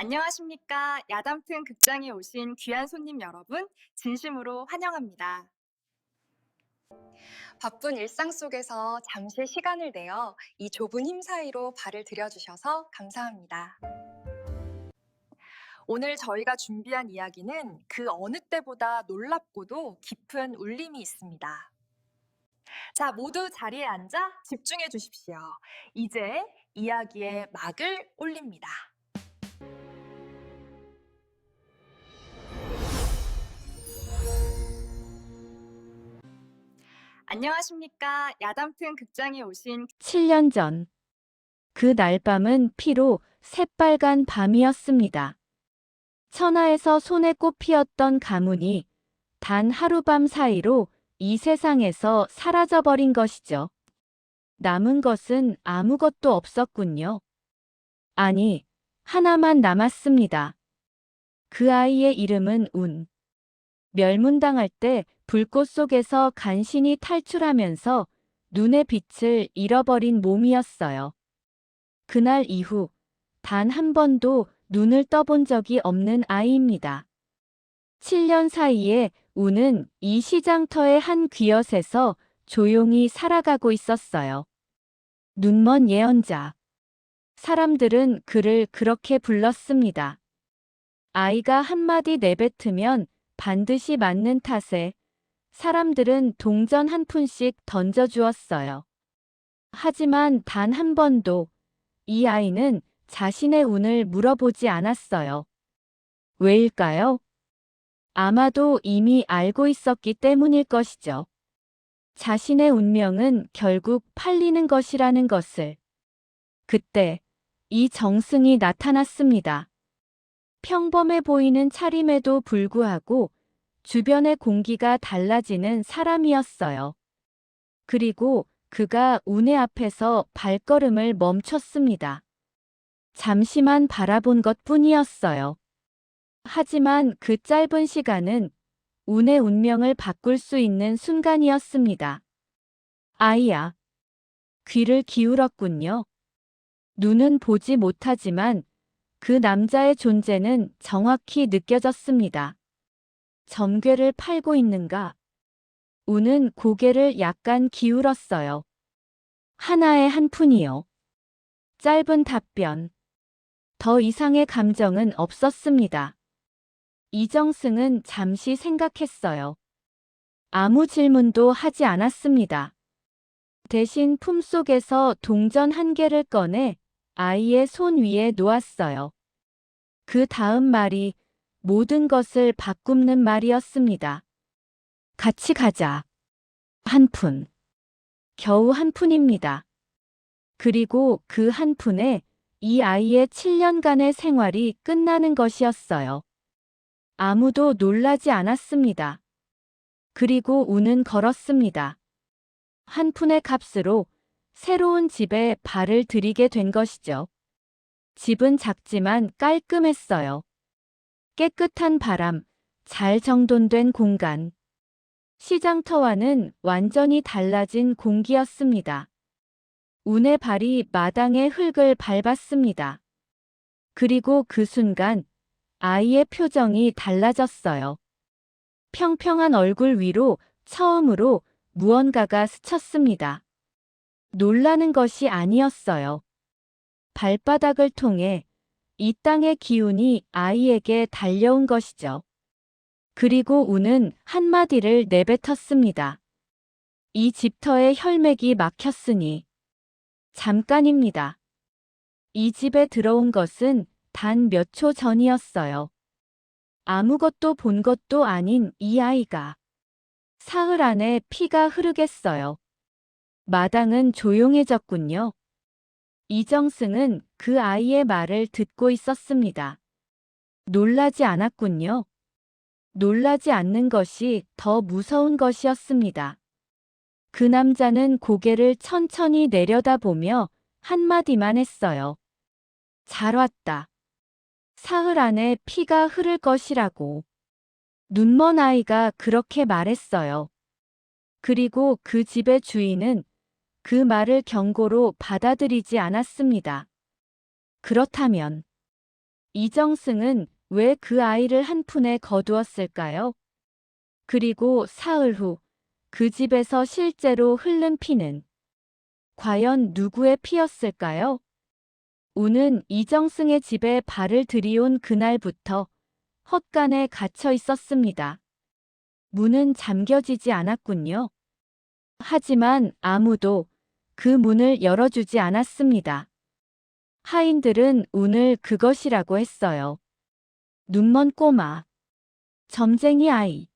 안녕하십니까. 야담튼 극장에 오신 귀한 손님 여러분, 진심으로 환영합니다. 바쁜 일상 속에서 잠시 시간을 내어 이 좁은 힘 사이로 발을 들여주셔서 감사합니다. 오늘 저희가 준비한 이야기는 그 어느 때보다 놀랍고도 깊은 울림이 있습니다. 자, 모두 자리에 앉아 집중해 주십시오. 이제 이야기의 막을 올립니다. 안녕하십니까. 야담튼 극장에 오신 7년 전, 그 날밤은 피로 새빨간 밤이었습니다. 천하에서 손에 꼽히었던 가문이 단 하룻밤 사이로 이 세상에서 사라져버린 것이죠. 남은 것은 아무것도 없었군요. 아니, 하나만 남았습니다. 그 아이의 이름은 운. 멸문당할 때 불꽃 속에서 간신히 탈출하면서 눈의 빛을 잃어버린 몸이었어요. 그날 이후 단 한 번도 눈을 떠본 적이 없는 아이입니다. 7년 사이에 우는 이 시장터의 한 귀엇에서 조용히 살아가고 있었어요. 눈먼 예언자. 사람들은 그를 그렇게 불렀습니다. 아이가 한마디 내뱉으면 반드시 맞는 탓에 사람들은 동전 한 푼씩 던져주었어요. 하지만 단 한 번도 이 아이는 자신의 운을 물어보지 않았어요. 왜일까요? 아마도 이미 알고 있었기 때문일 것이죠. 자신의 운명은 결국 팔리는 것이라는 것을. 그때 이 정승이 나타났습니다. 평범해 보이는 차림에도 불구하고 주변의 공기가 달라지는 사람이었어요. 그리고 그가 운의 앞에서 발걸음을 멈췄습니다. 잠시만 바라본 것뿐이었어요. 하지만 그 짧은 시간은 운의 운명을 바꿀 수 있는 순간이었습니다. 아이야. 귀를 기울었군요. 눈은 보지 못하지만 그 남자의 존재는 정확히 느껴졌습니다. 점괘를 팔고 있는가? 운은 고개를 약간 기울었어요. 하나에 한 푼이요. 짧은 답변. 더 이상의 감정은 없었습니다. 이정승은 잠시 생각했어요. 아무 질문도 하지 않았습니다. 대신 품속에서 동전 한 개를 꺼내 아이의 손 위에 놓았어요. 그 다음 말이 모든 것을 바꿈는 말이었습니다. 같이 가자. 한 푼. 겨우 한 푼입니다. 그리고 그 한 푼에 이 아이의 7년간의 생활이 끝나는 것이었어요. 아무도 놀라지 않았습니다. 그리고 운은 걸었습니다. 한 푼의 값으로 새로운 집에 발을 들이게 된 것이죠. 집은 작지만 깔끔했어요. 깨끗한 바람, 잘 정돈된 공간. 시장터와는 완전히 달라진 공기였습니다. 운의 발이 마당의 흙을 밟았습니다. 그리고 그 순간 아이의 표정이 달라졌어요. 평평한 얼굴 위로 처음으로 무언가가 스쳤습니다. 놀라는 것이 아니었어요. 발바닥을 통해 이 땅의 기운이 아이에게 달려온 것이죠. 그리고 우는 한마디를 내뱉었습니다. 이 집터의 혈맥이 막혔으니 잠깐입니다. 이 집에 들어온 것은 단 몇 초 전이었어요. 아무것도 본 것도 아닌 이 아이가 사흘 안에 피가 흐르겠어요. 마당은 조용해졌군요. 이정승은 그 아이의 말을 듣고 있었습니다. 놀라지 않았군요. 놀라지 않는 것이 더 무서운 것이었습니다. 그 남자는 고개를 천천히 내려다보며 한마디만 했어요. 잘 왔다. 사흘 안에 피가 흐를 것이라고. 눈먼 아이가 그렇게 말했어요. 그리고 그 집의 주인은 그 말을 경고로 받아들이지 않았습니다. 그렇다면 이정승은 왜 그 아이를 한 푼에 거두었을까요? 그리고 사흘 후 그 집에서 실제로 흐른 피는 과연 누구의 피였을까요? 우는 이정승의 집에 발을 들이온 그날부터 헛간에 갇혀 있었습니다. 문은 잠겨지지 않았군요. 하지만 아무도 그 문을 열어주지 않았습니다. 하인들은 운을 그것이라고 했어요. 눈먼 꼬마, 점쟁이 아이,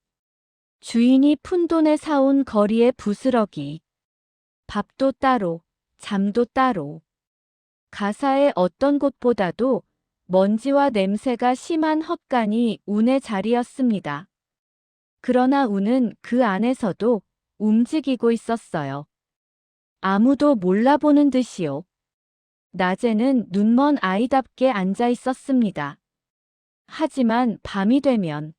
주인이 푼돈에 사온 거리의 부스러기, 밥도 따로, 잠도 따로. 가사의 어떤 곳보다도 먼지와 냄새가 심한 헛간이 운의 자리였습니다. 그러나 운은 그 안에서도 움직이고 있었어요. 아무도 몰라보는 듯이요. 낮에는 눈먼 아이답게 앉아 있었습니다. 하지만 밤이 되면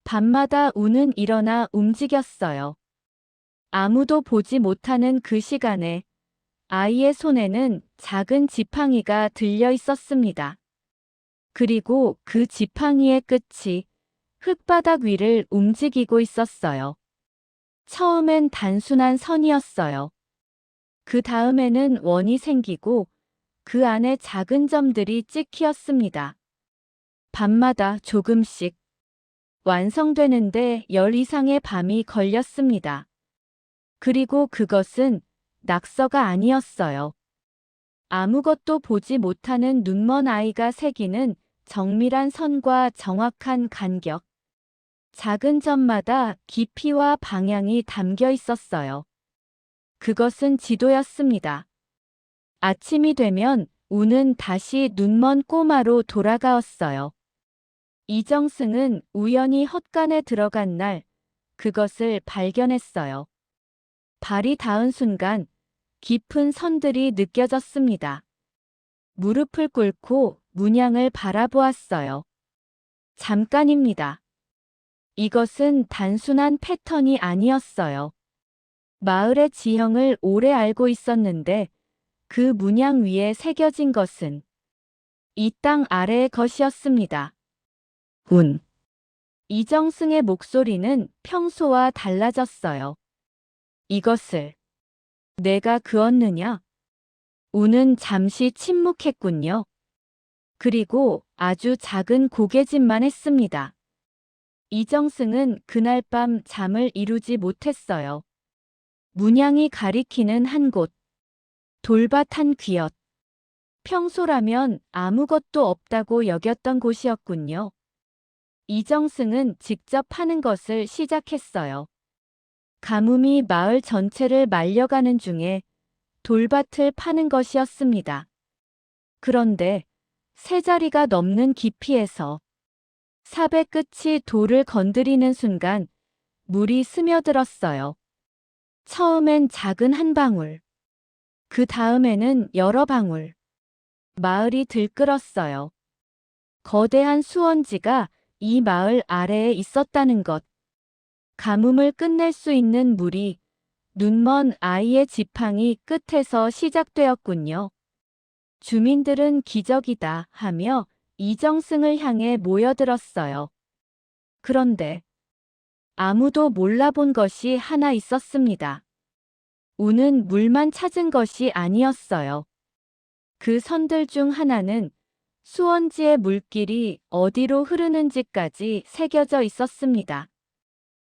밤마다 운은 일어나 움직였어요. 아무도 보지 못하는 그 시간에 아이의 손에는 작은 지팡이가 들려 있었습니다. 그리고 그 지팡이의 끝이 흙바닥 위를 움직이고 있었어요. 처음엔 단순한 선이었어요. 그 다음에는 원이 생기고 그 안에 작은 점들이 찍히었습니다. 밤마다 조금씩 완성되는데 10 이상의 밤이 걸렸습니다. 그리고 그것은 낙서가 아니었어요. 아무것도 보지 못하는 눈먼 아이가 새기는 정밀한 선과 정확한 간격. 작은 점마다 깊이와 방향이 담겨 있었어요. 그것은 지도였습니다. 아침이 되면 우는 다시 눈먼 꼬마로 돌아가었어요. 이정승은 우연히 헛간에 들어간 날 그것을 발견했어요. 발이 닿은 순간 깊은 선들이 느껴졌습니다. 무릎을 꿇고 문양을 바라보았어요. 잠깐입니다. 이것은 단순한 패턴이 아니었어요. 마을의 지형을 오래 알고 있었는데 그 문양 위에 새겨진 것은 이 땅 아래의 것이었습니다. 운. 이정승의 목소리는 평소와 달라졌어요. 이것을 내가 그었느냐? 운은 잠시 침묵했군요. 그리고 아주 작은 고개짓만 했습니다. 이정승은 그날 밤 잠을 이루지 못했어요. 문양이 가리키는 한 곳, 돌밭 한 귀엽. 평소라면 아무것도 없다고 여겼던 곳이었군요. 이정승은 직접 하는 것을 시작했어요. 가뭄이 마을 전체를 말려가는 중에 돌밭을 파는 것이었습니다. 그런데 세 자리가 넘는 깊이에서 삽의 끝이 돌을 건드리는 순간 물이 스며들었어요. 처음엔 작은 한 방울, 그 다음에는 여러 방울. 마을이 들끓었어요. 거대한 수원지가 이 마을 아래에 있었다는 것. 가뭄을 끝낼 수 있는 물이 눈먼 아이의 지팡이 끝에서 시작되었군요. 주민들은 기적이다 하며 이정승을 향해 모여들었어요. 그런데 아무도 몰라본 것이 하나 있었습니다. 우는 물만 찾은 것이 아니었어요. 그 선들 중 하나는 수원지의 물길이 어디로 흐르는지까지 새겨져 있었습니다.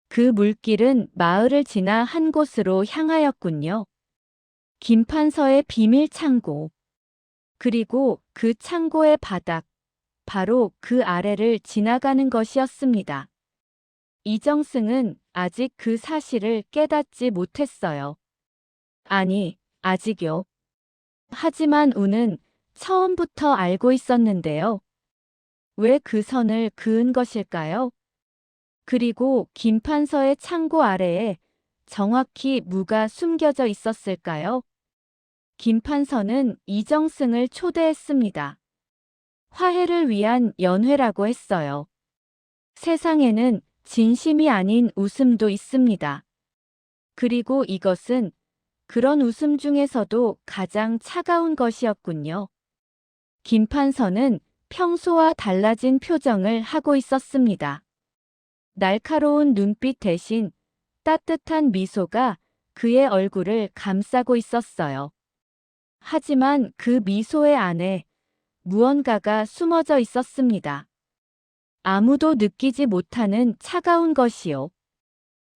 그 물길은 마을을 지나 한 곳으로 향하였군요. 김판서의 비밀 창고. 그리고 그 창고의 바닥, 바로 그 아래를 지나가는 것이었습니다. 이정승은 아직 그 사실을 깨닫지 못했어요. 아니, 아직요. 하지만 우는 처음부터 알고 있었는데요. 왜 그 선을 그은 것일까요? 그리고 김판서의 창고 아래에 정확히 무가 숨겨져 있었을까요? 김판서는 이정승을 초대했습니다. 화해를 위한 연회라고 했어요. 세상에는 진심이 아닌 웃음도 있습니다. 그리고 이것은 그런 웃음 중에서도 가장 차가운 것이었군요. 김판서는 평소와 달라진 표정을 하고 있었습니다. 날카로운 눈빛 대신 따뜻한 미소가 그의 얼굴을 감싸고 있었어요. 하지만 그 미소의 안에 무언가가 숨어져 있었습니다. 아무도 느끼지 못하는 차가운 것이요.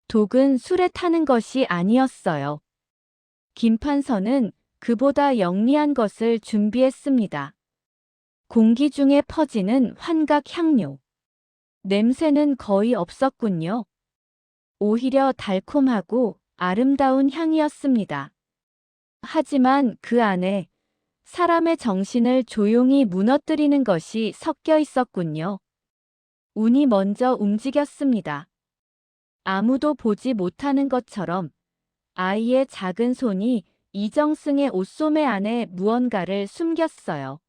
독은 술에 타는 것이 아니었어요. 김판서는 그보다 영리한 것을 준비했습니다. 공기 중에 퍼지는 환각 향료. 냄새는 거의 없었군요. 오히려 달콤하고 아름다운 향이었습니다. 하지만 그 안에 사람의 정신을 조용히 무너뜨리는 것이 섞여 있었군요. 운이 먼저 움직였습니다. 아무도 보지 못하는 것처럼 아이의 작은 손이 이정승의 옷소매 안에 무언가를 숨겼어요.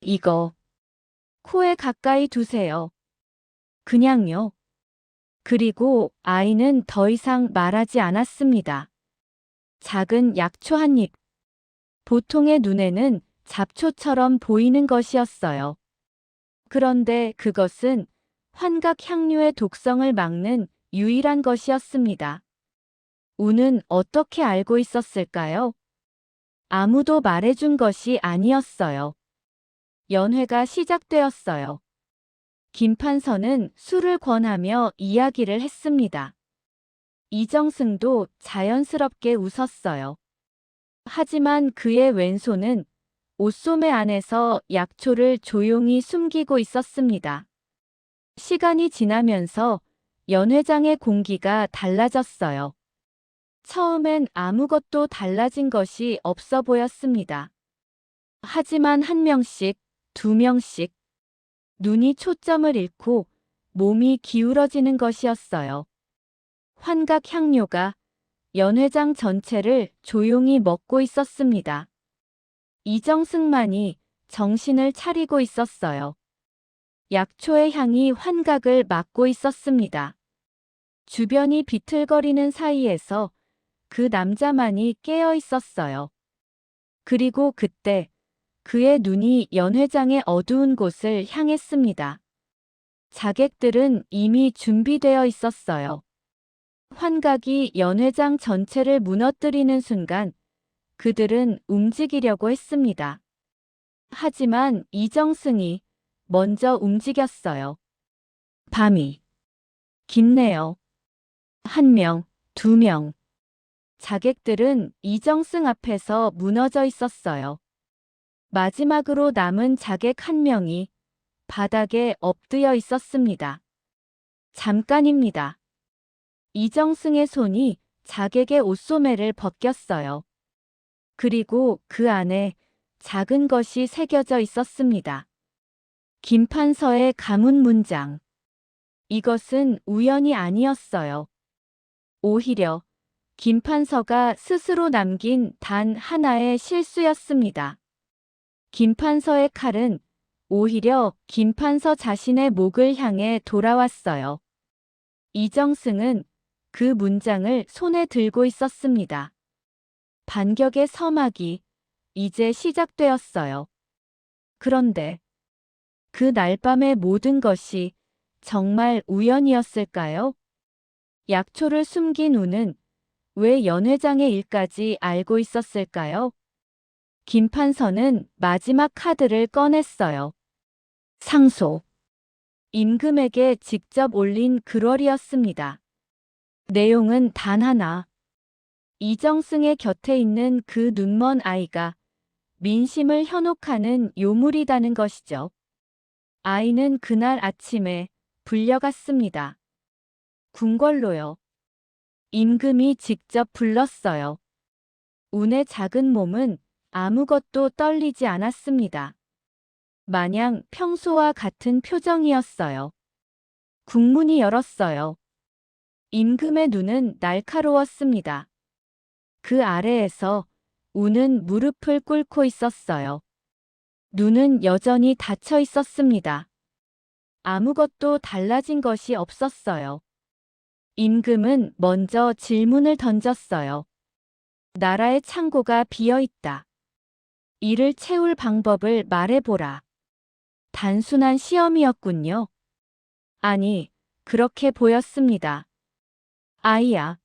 이거 코에 가까이 두세요. 그냥요. 그리고 아이는 더 이상 말하지 않았습니다. 작은 약초 한 입. 보통의 눈에는 잡초처럼 보이는 것이었어요. 그런데 그것은 환각 향료의 독성을 막는 유일한 것이었습니다. 우는 어떻게 알고 있었을까요? 아무도 말해준 것이 아니었어요. 연회가 시작되었어요. 김판서는 술을 권하며 이야기를 했습니다. 이정승도 자연스럽게 웃었어요. 하지만 그의 왼손은 옷소매 안에서 약초를 조용히 숨기고 있었습니다. 시간이 지나면서 연회장의 공기가 달라졌어요. 처음엔 아무것도 달라진 것이 없어 보였습니다. 하지만 한 명씩, 두 명씩, 눈이 초점을 잃고 몸이 기울어지는 것이었어요. 환각 향료가 연회장 전체를 조용히 먹고 있었습니다. 이정승만이 정신을 차리고 있었어요. 약초의 향이 환각을 막고 있었습니다. 주변이 비틀거리는 사이에서 그 남자만이 깨어 있었어요. 그리고 그때 그의 눈이 연회장의 어두운 곳을 향했습니다. 자객들은 이미 준비되어 있었어요. 환각이 연회장 전체를 무너뜨리는 순간 그들은 움직이려고 했습니다. 하지만 이정승이 먼저 움직였어요. 밤이 깊네요. 한 명, 두 명. 자객들은 이정승 앞에서 무너져 있었어요. 마지막으로 남은 자객 한 명이 바닥에 엎드려 있었습니다. 잠깐입니다. 이정승의 손이 자객의 옷소매를 벗겼어요. 그리고 그 안에 작은 것이 새겨져 있었습니다. 김판서의 가문 문장. 이것은 우연이 아니었어요. 오히려 김판서가 스스로 남긴 단 하나의 실수였습니다. 김판서의 칼은 오히려 김판서 자신의 목을 향해 돌아왔어요. 이정승은 그 문장을 손에 들고 있었습니다. 반격의 서막이 이제 시작되었어요. 그런데 그 날 밤의 모든 것이 정말 우연이었을까요? 약초를 숨긴 우는 왜 연회장의 일까지 알고 있었을까요? 김판서는 마지막 카드를 꺼냈어요. 상소. 임금에게 직접 올린 글월이었습니다. 내용은 단 하나. 이정승의 곁에 있는 그 눈먼 아이가 민심을 현혹하는 요물이라는 것이죠. 아이는 그날 아침에 불려갔습니다. 궁궐로요. 임금이 직접 불렀어요. 운의 작은 몸은 아무것도 떨리지 않았습니다. 마냥 평소와 같은 표정이었어요. 국문이 열었어요. 임금의 눈은 날카로웠습니다. 그 아래에서 우는 무릎을 꿇고 있었어요. 눈은 여전히 닫혀 있었습니다. 아무것도 달라진 것이 없었어요. 임금은 먼저 질문을 던졌어요. 나라의 창고가 비어 있다. 이를 채울 방법을 말해보라. 단순한 시험이었군요. 아니, 그렇게 보였습니다. 아이야,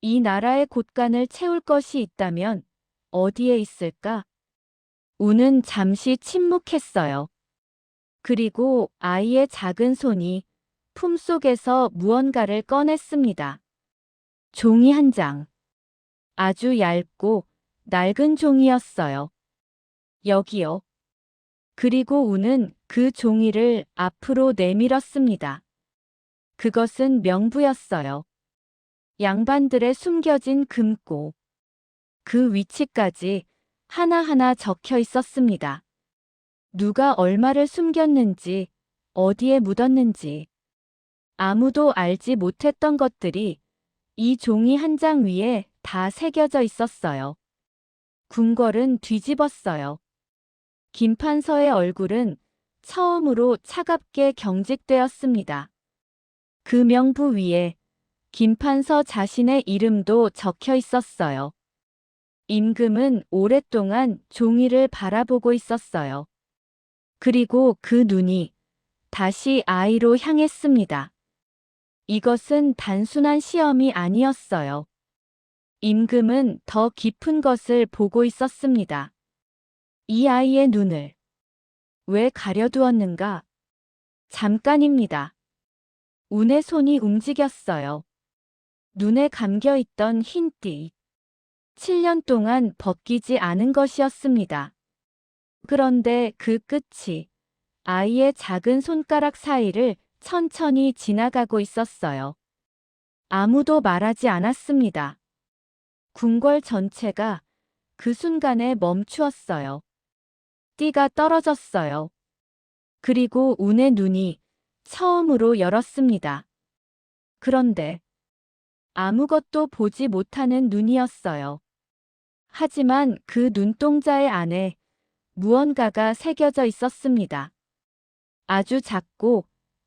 이 나라의 곳간을 채울 것이 있다면 어디에 있을까? 우는 잠시 침묵했어요. 그리고 아이의 작은 손이 품속에서 무언가를 꺼냈습니다. 종이 한 장. 아주 얇고 낡은 종이였어요. 여기요. 그리고 우는 그 종이를 앞으로 내밀었습니다. 그것은 명부였어요. 양반들의 숨겨진 금고. 그 위치까지 하나하나 적혀 있었습니다. 누가 얼마를 숨겼는지, 어디에 묻었는지. 아무도 알지 못했던 것들이 이 종이 한 장 위에 다 새겨져 있었어요. 궁궐은 뒤집었어요. 김판서의 얼굴은 처음으로 차갑게 경직되었습니다. 그 명부 위에 김판서 자신의 이름도 적혀 있었어요. 임금은 오랫동안 종이를 바라보고 있었어요. 그리고 그 눈이 다시 아이로 향했습니다. 이것은 단순한 시험이 아니었어요. 임금은 더 깊은 것을 보고 있었습니다. 이 아이의 눈을 왜 가려두었는가? 잠깐입니다. 운의 손이 움직였어요. 눈에 감겨있던 흰띠. 7년 동안 벗기지 않은 것이었습니다. 그런데 그 끝이 아이의 작은 손가락 사이를 천천히 지나가고 있었어요. 아무도 말하지 않았습니다. 궁궐 전체가 그 순간에 멈추었어요. 띠가 떨어졌어요. 그리고 운의 눈이 처음으로 열었습니다. 그런데 아무것도 보지 못하는 눈이었어요. 하지만 그 눈동자의 안에 무언가가 새겨져 있었습니다. 아주 작고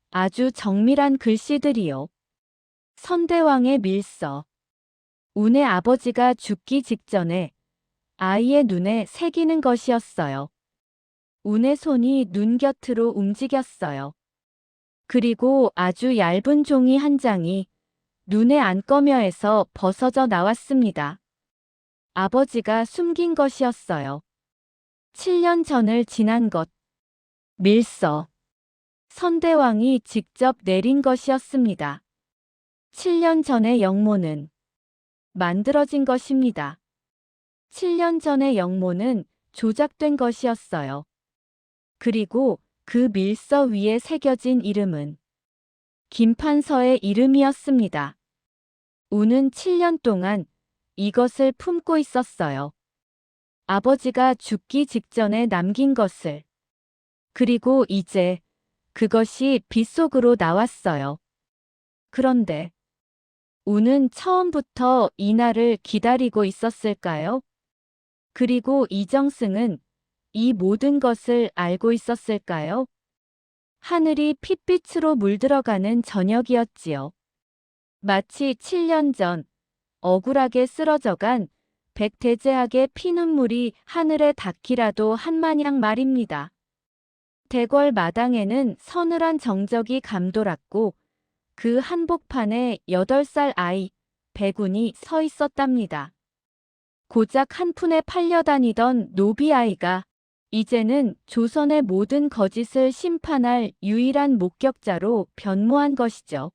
아주 정밀한 글씨들이요. 선대왕의 밀서. 운의 아버지가 죽기 직전에 아이의 눈에 새기는 것이었어요. 운의 손이 눈 곁으로 움직였어요. 그리고 아주 얇은 종이 한 장이 눈의 안검여에서 벗어져 나왔습니다. 아버지가 숨긴 것이었어요. 7년 전을 지난 것. 밀서. 선대왕이 직접 내린 것이었습니다. 7년 전의 영모는 만들어진 것입니다. 7년 전의 영모는 조작된 것이었어요. 그리고 그 밀서 위에 새겨진 이름은 김판서의 이름이었습니다. 우는 7년 동안 이것을 품고 있었어요. 아버지가 죽기 직전에 남긴 것을. 그리고 이제 그것이 빗속으로 나왔어요. 그런데 우는 처음부터 이 날을 기다리고 있었을까요? 그리고 이정승은 이 모든 것을 알고 있었을까요? 하늘이 핏빛으로 물들어가는 저녁이었지요. 마치 7년 전 억울하게 쓰러져간 백대제학의 피눈물이 하늘에 닿기라도 한 마냥 말입니다. 대궐 마당에는 서늘한 정적이 감돌았고 그 한복판에 8살 아이 백운이 서 있었답니다. 고작 한 푼에 팔려다니던 노비 아이가 이제는 조선의 모든 거짓을 심판할 유일한 목격자로 변모한 것이죠.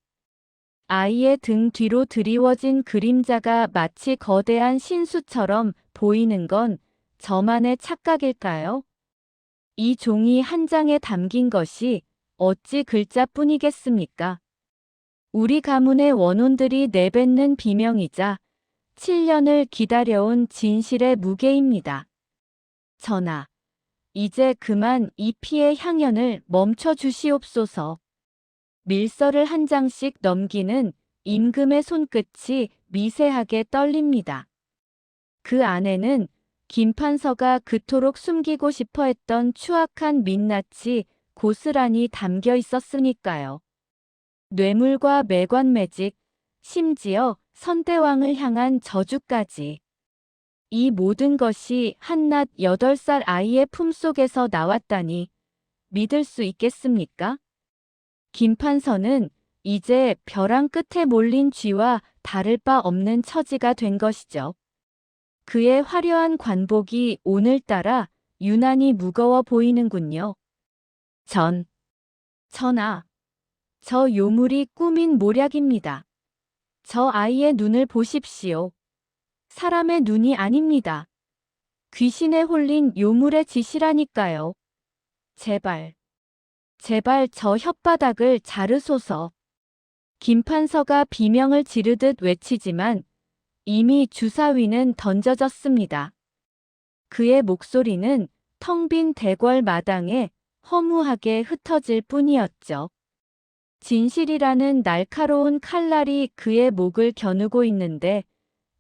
아이의 등 뒤로 드리워진 그림자가 마치 거대한 신수처럼 보이는 건 저만의 착각일까요? 이 종이 한 장에 담긴 것이 어찌 글자뿐이겠습니까? 우리 가문의 원혼들이 내뱉는 비명이자 7년을 기다려온 진실의 무게입니다. 전하, 이제 그만 이 피의 향연을 멈춰 주시옵소서. 밀서를 한 장씩 넘기는 임금의 손끝이 미세하게 떨립니다. 그 안에는 김판서가 그토록 숨기고 싶어 했던 추악한 민낯이 고스란히 담겨 있었으니까요. 뇌물과 매관매직, 심지어 선대왕을 향한 저주까지. 이 모든 것이 한낱 8살 아이의 품속에서 나왔다니 믿을 수 있겠습니까? 김판서는 이제 벼랑 끝에 몰린 쥐와 다를 바 없는 처지가 된 것이죠. 그의 화려한 관복이 오늘따라 유난히 무거워 보이는군요. 전하, 저 요물이 꾸민 모략입니다. 저 아이의 눈을 보십시오. 사람의 눈이 아닙니다. 귀신에 홀린 요물의 짓이라니까요. 제발 저 혓바닥을 자르소서. 김판서가 비명을 지르듯 외치지만 이미 주사위는 던져졌습니다. 그의 목소리는 텅 빈 대궐 마당에 허무하게 흩어질 뿐이었죠. 진실이라는 날카로운 칼날이 그의 목을 겨누고 있는데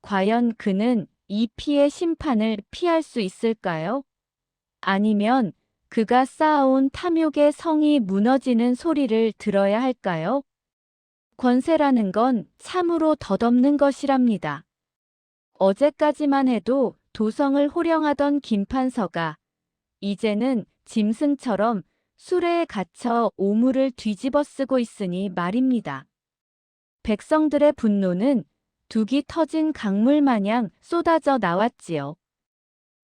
과연 그는 이 피의 심판을 피할 수 있을까요? 아니면 그가 쌓아온 탐욕의 성이 무너지는 소리를 들어야 할까요? 권세라는 건 참으로 덧없는 것이랍니다. 어제까지만 해도 도성을 호령하던 김판서가 이제는 짐승처럼 수레에 갇혀 오물을 뒤집어 쓰고 있으니 말입니다. 백성들의 분노는 둑이 터진 강물 마냥 쏟아져 나왔지요.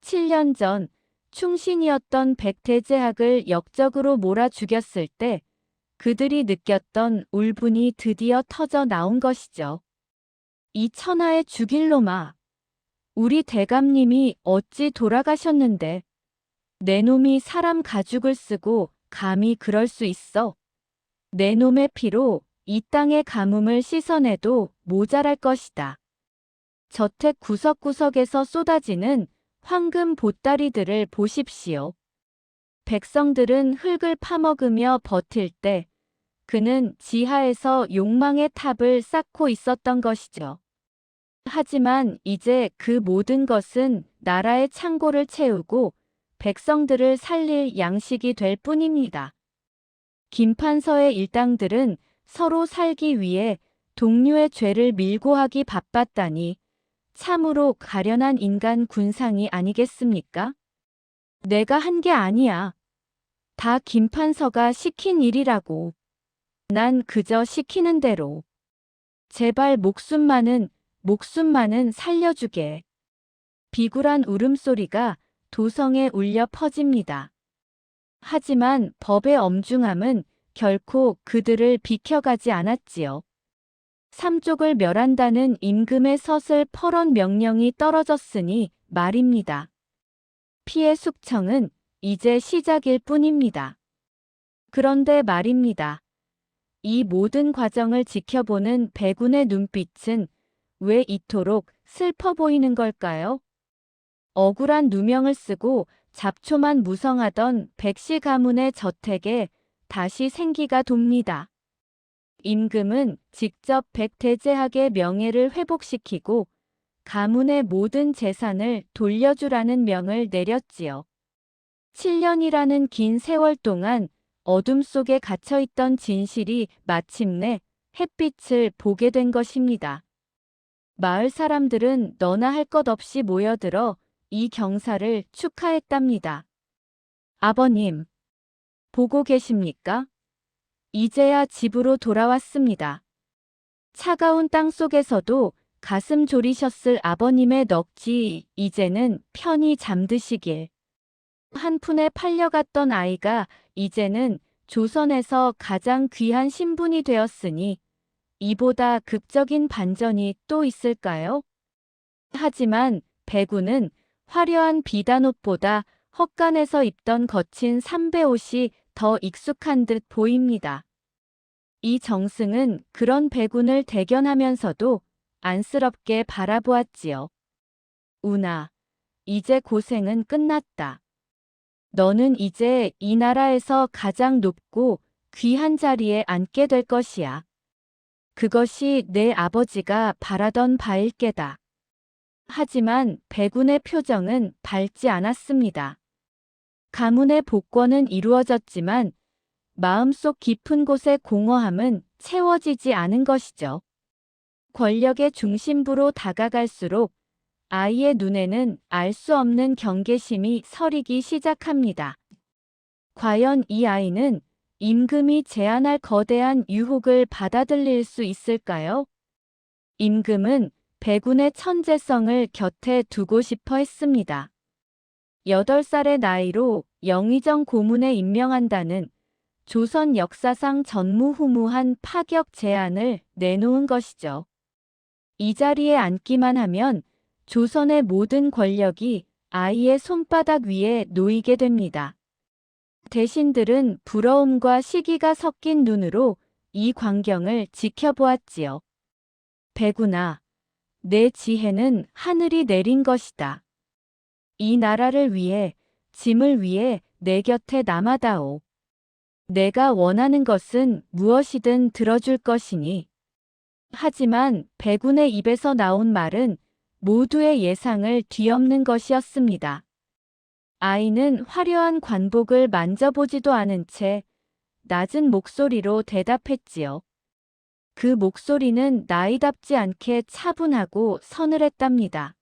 7년 전 충신이었던 백대제학을 역적으로 몰아 죽였을 때 그들이 느꼈던 울분이 드디어 터져 나온 것이죠. 이 천하의 죽일 놈아. 우리 대감님이 어찌 돌아가셨는데 내 놈이 사람 가죽을 쓰고 감히 그럴 수 있어. 내 놈의 피로 이 땅의 가뭄을 씻어내도 모자랄 것이다. 저택 구석구석에서 쏟아지는 황금 보따리들을 보십시오. 백성들은 흙을 파먹으며 버틸 때 그는 지하에서 욕망의 탑을 쌓고 있었던 것이죠. 하지만 이제 그 모든 것은 나라의 창고를 채우고 백성들을 살릴 양식이 될 뿐입니다. 김판서의 일당들은 서로 살기 위해 동료의 죄를 밀고 하기 바빴다니 참으로 가련한 인간 군상이 아니겠습니까? 내가 한 게 아니야. 다 김판서가 시킨 일이라고. 난 그저 시키는 대로. 제발 목숨만은 살려주게. 비굴한 울음소리가 도성에 울려 퍼집니다. 하지만 법의 엄중함은 결코 그들을 비켜가지 않았지요. 삼족을 멸한다는 임금의 서슬 퍼런 명령이 떨어졌으니 말입니다. 피의 숙청은 이제 시작일 뿐입니다. 그런데 말입니다. 이 모든 과정을 지켜보는 백운의 눈빛은 왜 이토록 슬퍼 보이는 걸까요? 억울한 누명을 쓰고 잡초만 무성하던 백씨 가문의 저택에 다시 생기가 돕니다. 임금은 직접 백대제학의 명예를 회복시키고 가문의 모든 재산을 돌려주라는 명을 내렸지요. 7년이라는 긴 세월 동안 어둠 속에 갇혀있던 진실이 마침내 햇빛을 보게 된 것입니다. 마을 사람들은 너나 할 것 없이 모여들어 이 경사를 축하했답니다. 아버님, 보고 계십니까? 이제야 집으로 돌아왔습니다. 차가운 땅 속에서도 가슴 졸이셨을 아버님의 넋이 이제는 편히 잠드시길. 한 푼에 팔려갔던 아이가 이제는 조선에서 가장 귀한 신분이 되었으니 이보다 극적인 반전이 또 있을까요? 하지만 백운은 화려한 비단옷보다 헛간에서 입던 거친 삼배옷이 더 익숙한 듯 보입니다. 이 정승은 그런 백운을 대견하면서도 안쓰럽게 바라보았지요. 운아, 이제 고생은 끝났다. 너는 이제 이 나라에서 가장 높고 귀한 자리에 앉게 될 것이야. 그것이 내 아버지가 바라던 바일 게다. 하지만 백운의 표정은 밝지 않았습니다. 가문의 복권은 이루어졌지만 마음속 깊은 곳의 공허함은 채워지지 않은 것이죠. 권력의 중심부로 다가갈수록 아이의 눈에는 알 수 없는 경계심이 서리기 시작합니다. 과연 이 아이는 임금이 제안할 거대한 유혹을 받아들일 수 있을까요? 임금은 백운의 천재성을 곁에 두고 싶어 했습니다. 8살의 나이로 영의정 고문에 임명한다는 조선 역사상 전무후무한 파격 제안을 내놓은 것이죠. 이 자리에 앉기만 하면 조선의 모든 권력이 아이의 손바닥 위에 놓이게 됩니다. 대신들은 부러움과 시기가 섞인 눈으로 이 광경을 지켜보았지요. 백운아, 내 지혜는 하늘이 내린 것이다. 이 나라를 위해, 짐을 위해 내 곁에 남아다오. 내가 원하는 것은 무엇이든 들어줄 것이니. 하지만 백운의 입에서 나온 말은 모두의 예상을 뒤엎는 것이었습니다. 아이는 화려한 관복을 만져보지도 않은 채 낮은 목소리로 대답했지요. 그 목소리는 나이답지 않게 차분하고 서늘했답니다.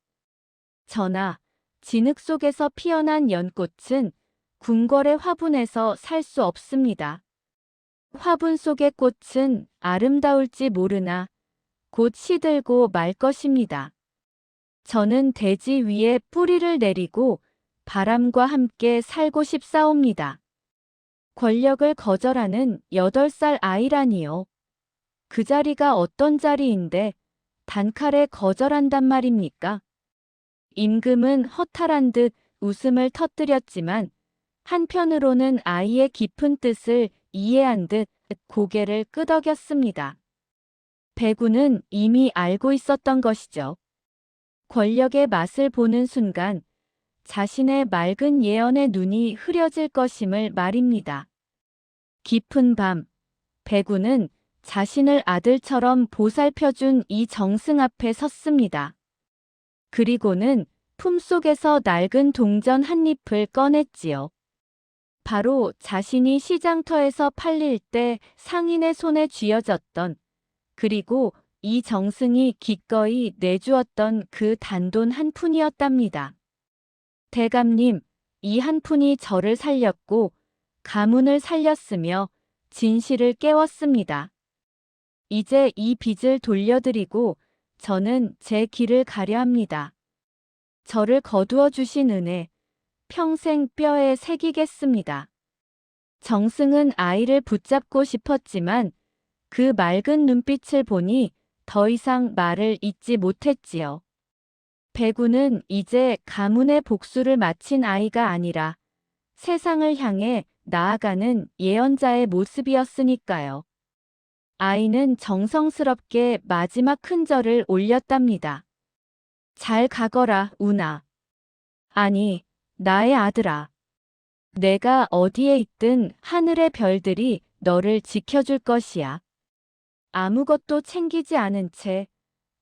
전하, 진흙 속에서 피어난 연꽃은 궁궐의 화분에서 살 수 없습니다. 화분 속의 꽃은 아름다울지 모르나 곧 시들고 말 것입니다. 저는 대지 위에 뿌리를 내리고 바람과 함께 살고 싶사옵니다. 권력을 거절하는 8살 아이라니요. 그 자리가 어떤 자리인데 단칼에 거절한단 말입니까? 임금은 허탈한 듯 웃음을 터뜨렸지만 한편으로는 아이의 깊은 뜻을 이해한 듯 고개를 끄덕였습니다. 백운은 이미 알고 있었던 것이죠. 권력의 맛을 보는 순간 자신의 맑은 예언의 눈이 흐려질 것임을 말입니다. 깊은 밤, 백운은 자신을 아들처럼 보살펴준 이 정승 앞에 섰습니다. 그리고는 품속에서 낡은 동전 한 잎을 꺼냈지요. 바로 자신이 시장터에서 팔릴 때 상인의 손에 쥐어졌던, 그리고 이 정승이 기꺼이 내주었던 그 단돈 한 푼이었답니다. 대감님, 이 한 푼이 저를 살렸고 가문을 살렸으며 진실을 깨웠습니다. 이제 이 빚을 돌려드리고 저는 제 길을 가려 합니다. 저를 거두어 주신 은혜, 평생 뼈에 새기겠습니다. 정승은 아이를 붙잡고 싶었지만 그 맑은 눈빛을 보니 더 이상 말을 잇지 못했지요. 백운은 이제 가문의 복수를 마친 아이가 아니라 세상을 향해 나아가는 예언자의 모습이었으니까요. 아이는 정성스럽게 마지막 큰절을 올렸답니다. 잘 가거라, 운아. 아니, 나의 아들아. 내가 어디에 있든 하늘의 별들이 너를 지켜줄 것이야. 아무것도 챙기지 않은 채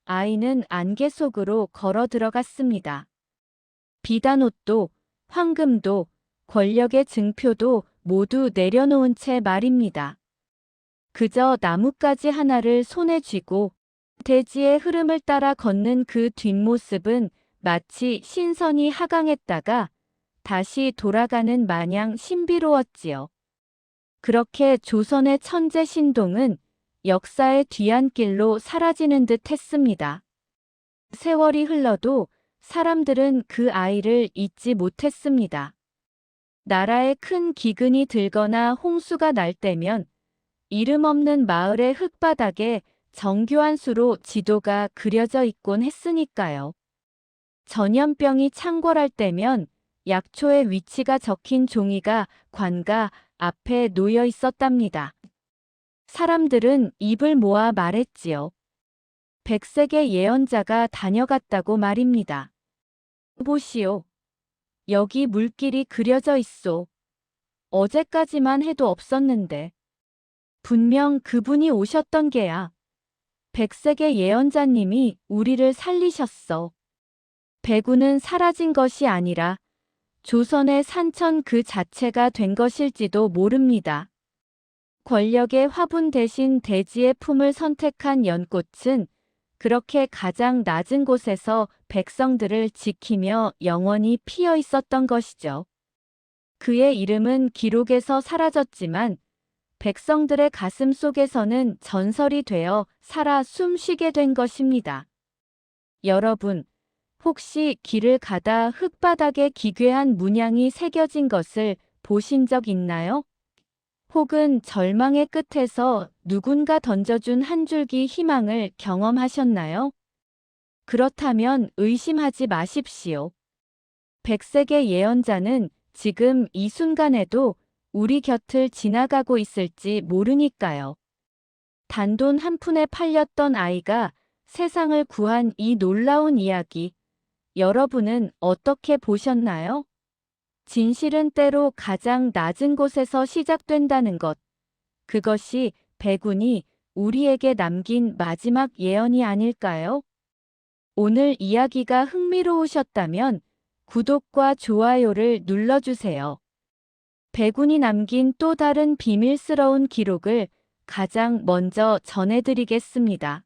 아이는 안개 속으로 걸어 들어갔습니다. 비단옷도, 황금도, 권력의 증표도 모두 내려놓은 채 말입니다. 그저 나뭇가지 하나를 손에 쥐고 대지의 흐름을 따라 걷는 그 뒷모습은 마치 신선이 하강했다가 다시 돌아가는 마냥 신비로웠지요. 그렇게 조선의 천재 신동은 역사의 뒤안길로 사라지는 듯 했습니다. 세월이 흘러도 사람들은 그 아이를 잊지 못했습니다. 나라에 큰 기근이 들거나 홍수가 날 때면 이름 없는 마을의 흙바닥에 정교한 수로 지도가 그려져 있곤 했으니까요. 전염병이 창궐할 때면 약초의 위치가 적힌 종이가 관가 앞에 놓여 있었답니다. 사람들은 입을 모아 말했지요. 백색의 예언자가 다녀갔다고 말입니다. 보시오. 여기 물길이 그려져 있소. 어제까지만 해도 없었는데. 분명 그분이 오셨던 게야. 백색의 예언자님이 우리를 살리셨어. 백운은 사라진 것이 아니라 조선의 산천 그 자체가 된 것일지도 모릅니다. 권력의 화분 대신 대지의 품을 선택한 연꽃은 그렇게 가장 낮은 곳에서 백성들을 지키며 영원히 피어 있었던 것이죠. 그의 이름은 기록에서 사라졌지만 백성들의 가슴 속에서는 전설이 되어 살아 숨쉬게 된 것입니다. 여러분, 혹시 길을 가다 흙바닥에 기괴한 문양이 새겨진 것을 보신 적 있나요? 혹은 절망의 끝에서 누군가 던져준 한 줄기 희망을 경험하셨나요? 그렇다면 의심하지 마십시오. 백색의 예언자는 지금 이 순간에도 우리 곁을 지나가고 있을지 모르니까요. 단돈 한 푼에 팔렸던 아이가 세상을 구한 이 놀라운 이야기, 여러분은 어떻게 보셨나요? 진실은 때로 가장 낮은 곳에서 시작된다는 것. 그것이 백운이 우리에게 남긴 마지막 예언이 아닐까요? 오늘 이야기가 흥미로우셨다면 구독과 좋아요를 눌러주세요. 백운이 남긴 또 다른 비밀스러운 기록을 가장 먼저 전해드리겠습니다.